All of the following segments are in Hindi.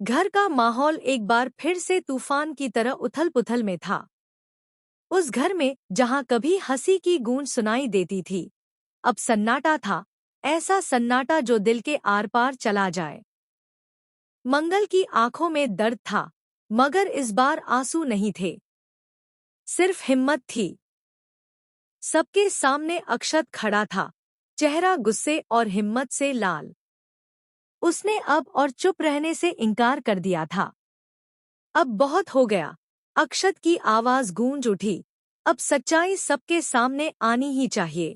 घर का माहौल एक बार फिर से तूफान की तरह उथल-पुथल में था। उस घर में जहां कभी हंसी की गूंज सुनाई देती थी, अब सन्नाटा था, ऐसा सन्नाटा जो दिल के आर-पार चला जाए। मंगल की आंखों में दर्द था, मगर इस बार आंसू नहीं थे, सिर्फ हिम्मत थी। सबके सामने अक्षत खड़ा था, चेहरा गुस्से और हिम्मत से लाल। उसने अब और चुप रहने से इनकार कर दिया था। अब बहुत हो गया, अक्षत की आवाज गूंज उठी। अब सच्चाई सबके सामने आनी ही चाहिए।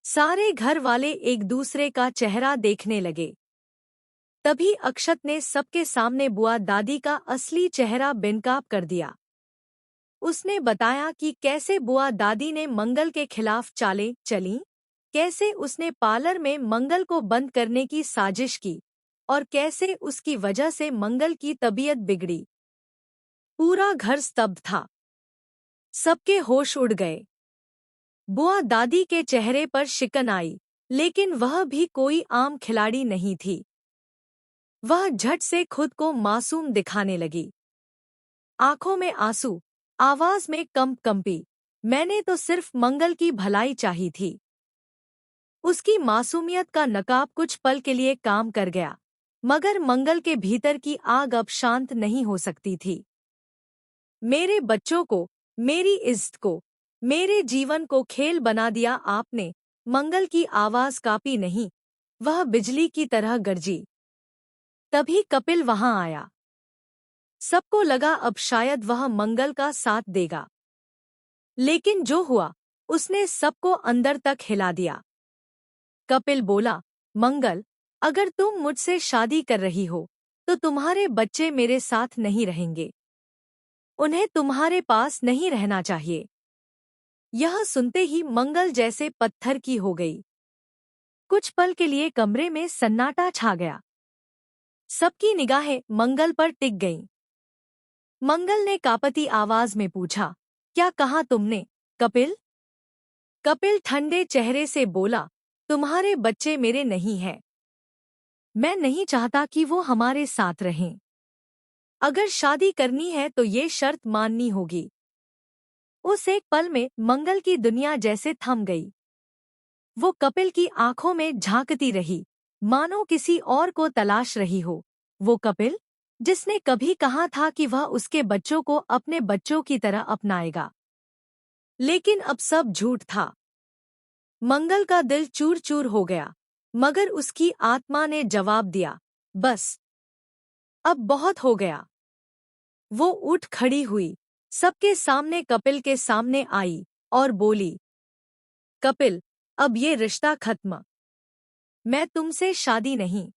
सारे घर वाले एक दूसरे का चेहरा देखने लगे। तभी अक्षत ने सबके सामने बुआ दादी का असली चेहरा बेनकाब कर दिया। उसने बताया कि कैसे बुआ दादी ने मंगल के खिलाफ चालें चलीं, कैसे उसने पार्लर में मंगल को बंद करने की साजिश की और कैसे उसकी वजह से मंगल की तबीयत बिगड़ी। पूरा घर स्तब्ध था, सबके होश उड़ गए। बुआ दादी के चेहरे पर शिकन आई, लेकिन वह भी कोई आम खिलाड़ी नहीं थी। वह झट से खुद को मासूम दिखाने लगी। आंखों में आंसू, आवाज में कंपी। मैंने तो सिर्फ मंगल की भलाई चाही थी। उसकी मासूमियत का नकाब कुछ पल के लिए काम कर गया, मगर मंगल के भीतर की आग अब शांत नहीं हो सकती थी। मेरे बच्चों को, मेरी इज्जत को, मेरे जीवन को खेल बना दिया आपने। मंगल की आवाज कांपी नहीं, वह बिजली की तरह गरजी। तभी कपिल वहां आया। सबको लगा अब शायद वह मंगल का साथ देगा, लेकिन जो हुआ उसने सबको अंदर तक हिला दिया। कपिल बोला, मंगल, अगर तुम मुझसे शादी कर रही हो तो तुम्हारे बच्चे मेरे साथ नहीं रहेंगे। उन्हें तुम्हारे पास नहीं रहना चाहिए। यह सुनते ही मंगल जैसे पत्थर की हो गई। कुछ पल के लिए कमरे में सन्नाटा छा गया। सबकी निगाहें मंगल पर टिक गईं। मंगल ने कांपती आवाज में पूछा, क्या कहा तुमने, कपिल? कपिल ठंडे चेहरे से बोला, तुम्हारे बच्चे मेरे नहीं हैं। मैं नहीं चाहता कि वो हमारे साथ रहें। अगर शादी करनी है तो ये शर्त माननी होगी। उस एक पल में मंगल की दुनिया जैसे थम गई। वो कपिल की आंखों में झांकती रही, मानो किसी और को तलाश रही हो। वो कपिल जिसने कभी कहा था कि वह उसके बच्चों को अपने बच्चों की तरह अपनाएगा। लेकिन अब सब झूठ था। मंगल का दिल चूर चूर हो गया, मगर उसकी आत्मा ने जवाब दिया, बस, अब बहुत हो गया। वो उठ खड़ी हुई, सबके सामने कपिल के सामने आई और बोली, कपिल, अब ये रिश्ता खत्म। मैं तुमसे शादी नहीं